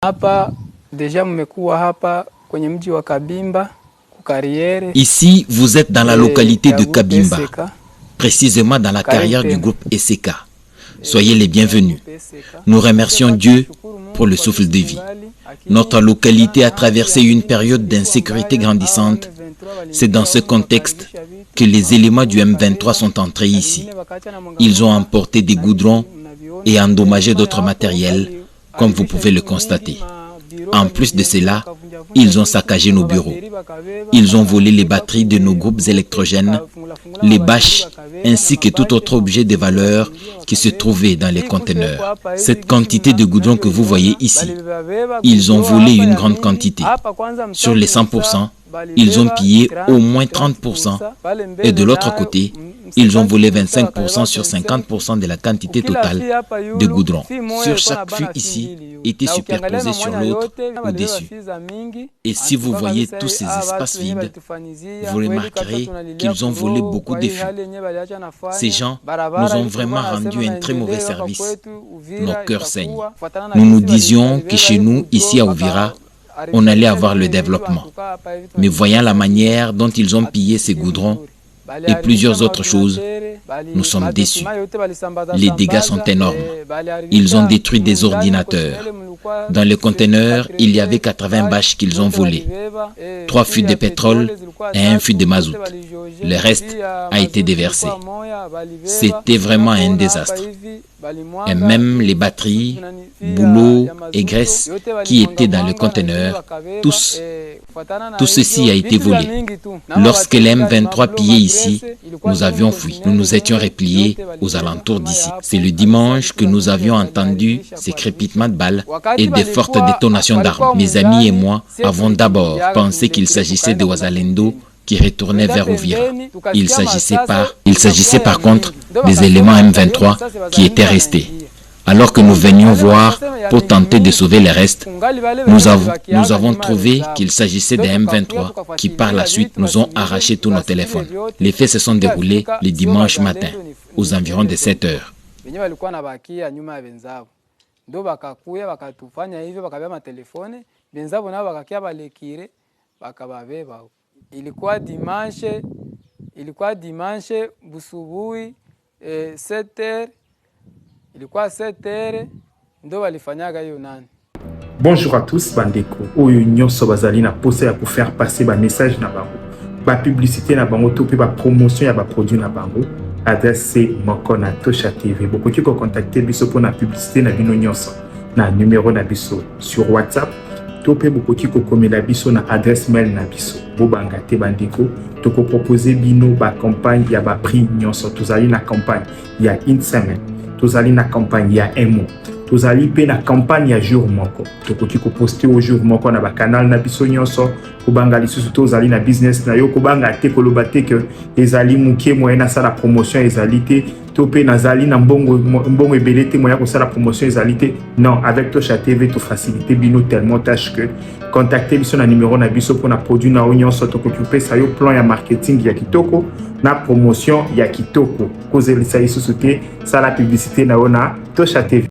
Hapa deja mmekuwa hapa kwenye mji wa Kabimba kukariere. Ici, vous êtes dans la localité de Kabimba, précisément dans la carrière du groupe ESECA. Soyez les bienvenus. Nous remercions Dieu pour le souffle de vie. Notre localité a traversé une période d'insécurité grandissante. C'est dans ce contexte que les éléments du M23 sont entrés ici. Ils ont emporté des goudrons et endommagé d'autres matériels, comme vous pouvez le constater. En plus de cela, ils ont saccagé nos bureaux. Ils ont volé les batteries de nos groupes électrogènes, les bâches, ainsi que tout autre objet de valeur qui se trouvait dans les conteneurs. Cette quantité de goudron que vous voyez ici, ils ont volé une grande quantité. Sur les 100%, ils ont pillé au moins 30%. Et de l'autre côté, ils ont volé 25% sur 50% de la quantité totale de goudron. Sur chaque fût ici, était superposé sur l'autre ou dessus. Et si vous voyez tous ces espaces vides, vous remarquerez qu'ils ont volé beaucoup de fûts. Ces gens nous ont vraiment rendu un très mauvais service. Nos cœurs saignent. Nous nous disions que chez nous, ici à Uvira, on allait avoir le développement. Mais voyant la manière dont ils ont pillé ces goudrons et plusieurs autres choses, nous sommes déçus. Les dégâts sont énormes. Ils ont détruit des ordinateurs. Dans les conteneurs, il y avait 80 bâches qu'ils ont volées, 3 fûts de pétrole et 1 fût de mazout. Le reste a été déversé. C'était vraiment un désastre. Et même les batteries, boulots et graisses qui étaient dans le conteneur, tout ceci a été volé. Lorsque les M23 pillaient ici, nous avions fui. Nous nous étions repliés aux alentours d'ici. C'est le dimanche que nous avions entendu ces crépitements de balles et des fortes détonations d'armes. Mes amis et moi avons d'abord pensé qu'il s'agissait de Wazalendo qui retournaient vers Uvira. Il s'agissait par contre des éléments M23 qui étaient restés. Alors que nous venions voir pour tenter de sauver les restes, nous avons trouvé qu'il s'agissait des M23 qui par la suite nous ont arraché tous nos téléphones. Les faits se sont déroulés le dimanche matin, aux environs de 7 heures. Busubuhi 7h. Ilikuwa 7h ndo walifanyaga hiyo nani. Bonjour à tous bandeko. Oyo nyonso bazali na posa ya pour faire passer ba message na bango. Ba publicité na bango to pe ba promotion ya ba produit na bango. Adresse moko na Tosha TV. Bokoki ko contacter biso pour na publicité na bino nyonso. Na numéro na biso sur WhatsApp. To pe bokoki ko komela biso na adresse mail na biso. Bobanga te bandeko. To ko proposer bino ba campagne ya ba prix nyonso. Tozali na campagne ya une semaine. Tozali na campagne ya un mois. Tozali pe na campagne ya jour moko. Tokoki ko poster au jour moko na ba canal na biso nyonso. Kobanga lisusu tozali na business na yo kobanga te koloba te que ezali mukie moyen na sala promotion ezali te. To pe nazali na mbongo ebele te moyen ko sala promotion ezali te. Non, avec Tosha TV to faciliter bino tellement tâche que contacter biso na numéro na biso pour na produit na nyonso tokoki pe sa yo plan ya marketing ya kitoko na promotion ya kitoko. Kozelisa lisusu te sala publicité na ona Tosha TV.